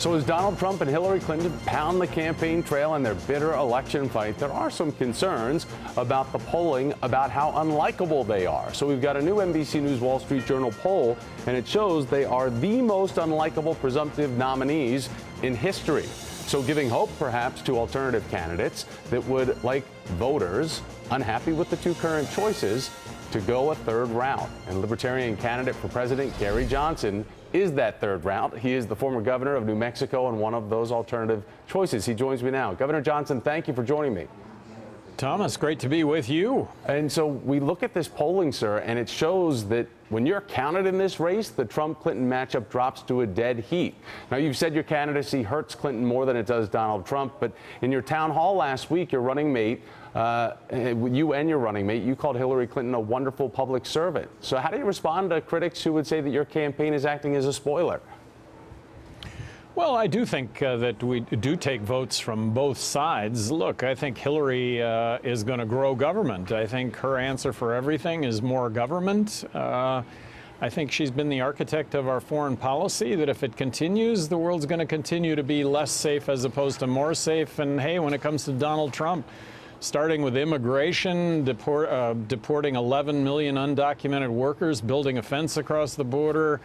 So as Donald Trump and Hillary Clinton pound the campaign trail in their bitter election fight, there are some concerns about the polling about how unlikable they are. So we've got a new NBC News Wall Street Journal poll, and it shows they are the most unlikable presumptive nominees in history. So giving hope, perhaps, to alternative candidates that would like voters unhappy with the two current choices to go a third round. And Libertarian candidate for president Gary Johnson is that third round. He is the former governor of New Mexico and one of those alternative choices. He joins me now. Governor Johnson, thank you for joining me. Thomas, great to be with you. And so we look at this polling, sir, and it shows that when you're counted in this race, the Trump-Clinton matchup drops to a dead heat. Now, you've said your candidacy hurts Clinton more than it does Donald Trump, but in your town hall last week, your running mate, you and your running mate, you called Hillary Clinton a wonderful public servant. So how do you respond to critics who would say that your campaign is acting as a spoiler? Well, I do think that we do take votes from both sides. Look, I think Hillary is going to grow government. I think her answer for everything is more government. I think she's been the architect of our foreign policy, that if it continues, the world's going to continue to be less safe as opposed to more safe. And hey, when it comes to Donald Trump, starting with immigration, deporting 11 million undocumented workers, building a fence across the border,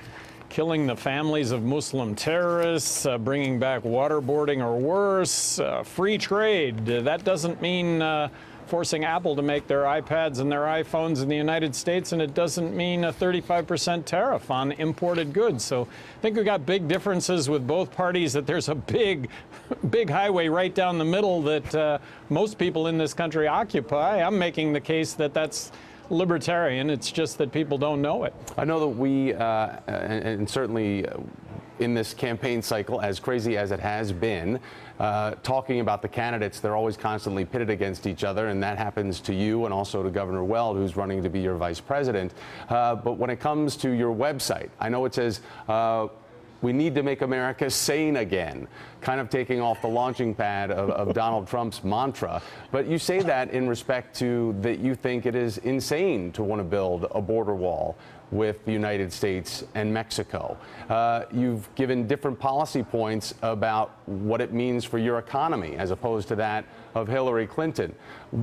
killing the families of Muslim terrorists, bringing back waterboarding or worse, free trade. That doesn't mean forcing Apple to make their iPads and their iPhones in the United States, and it doesn't mean a 35% tariff on imported goods. So I think we've got big differences with both parties, that there's a big highway right down the middle that most people in this country occupy. I'm making the case that that's libertarian. It's just that people don't know it. I know that we, and certainly in this campaign cycle, as crazy as it has been, talking about the candidates, they're always constantly pitted against each other, and that happens to you and also to Governor Weld, who's running to be your vice president. But when it comes to your website, I know it says, we need to make America sane again, kind of taking off the launching pad of Donald Trump's mantra. But you say that in respect to that you think it is insane to want to build a border wall with the United States and Mexico. You've given different policy points about what it means for your economy as opposed to that of Hillary Clinton.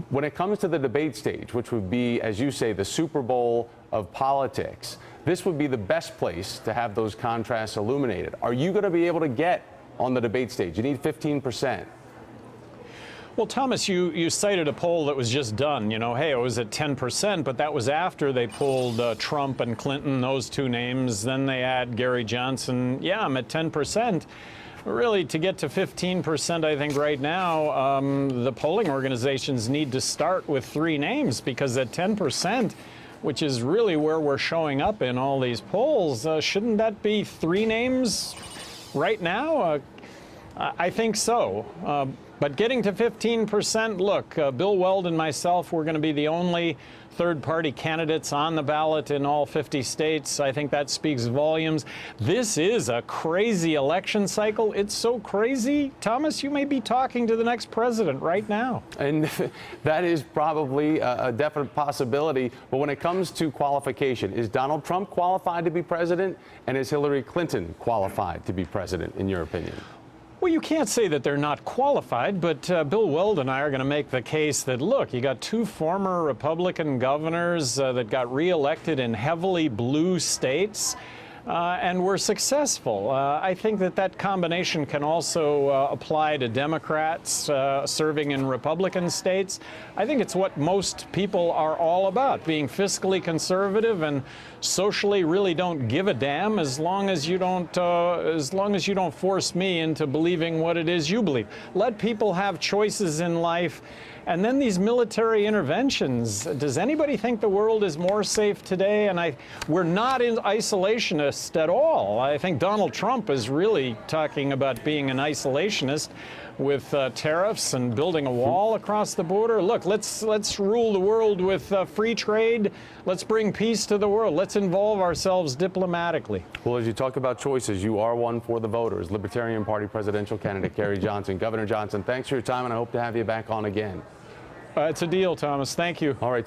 When it comes to the debate stage, which would be, as you say, the Super Bowl of politics, this would be the best place to have those contrasts illuminated. Are you going to be able to get on the debate stage? You need 15%. Well, Thomas, you cited a poll that was just done. You know, hey, it was at 10%, but that was after they pulled Trump and Clinton, those two names. Then they add Gary Johnson. Yeah, I'm at 10%. Really, to get to 15%, I think right now, the polling organizations need to start with three names, because at 10%, which is really where we're showing up in all these polls, shouldn't that be three names right now? I think so. But getting to 15%, look, Bill Weld and myself, we're going to be the only third-party candidates on the ballot in all 50 states. I think that speaks volumes. This is a crazy election cycle. It's so crazy, Thomas, you may be talking to the next president right now. And that is probably a definite possibility. But when it comes to qualification, is Donald Trump qualified to be president? And is Hillary Clinton qualified to be president, in your opinion? Well, you can't say that they're not qualified, but Bill Weld and I are going to make the case that, look, you got two former Republican governors that got reelected in heavily blue states, and were successful. I think that combination can also apply to Democrats serving in Republican states. I think it's what most people are all about, being fiscally conservative and socially really don't give a damn, as long as you don't force me into believing what it is you believe. Let people have choices in life. And then these military interventions. Does anybody think the world is more safe today? And we're not isolationist at all. I think Donald Trump is really talking about being an isolationist with tariffs and building a wall across the border. Look, let's rule the world with free trade. Let's bring peace to the world. Let's involve ourselves diplomatically. Well, as you talk about choices, you are one for the voters. Libertarian Party presidential candidate Gary Johnson. Governor Johnson, thanks for your time, and I hope to have you back on again. It's a deal, Thomas. Thank you. All right.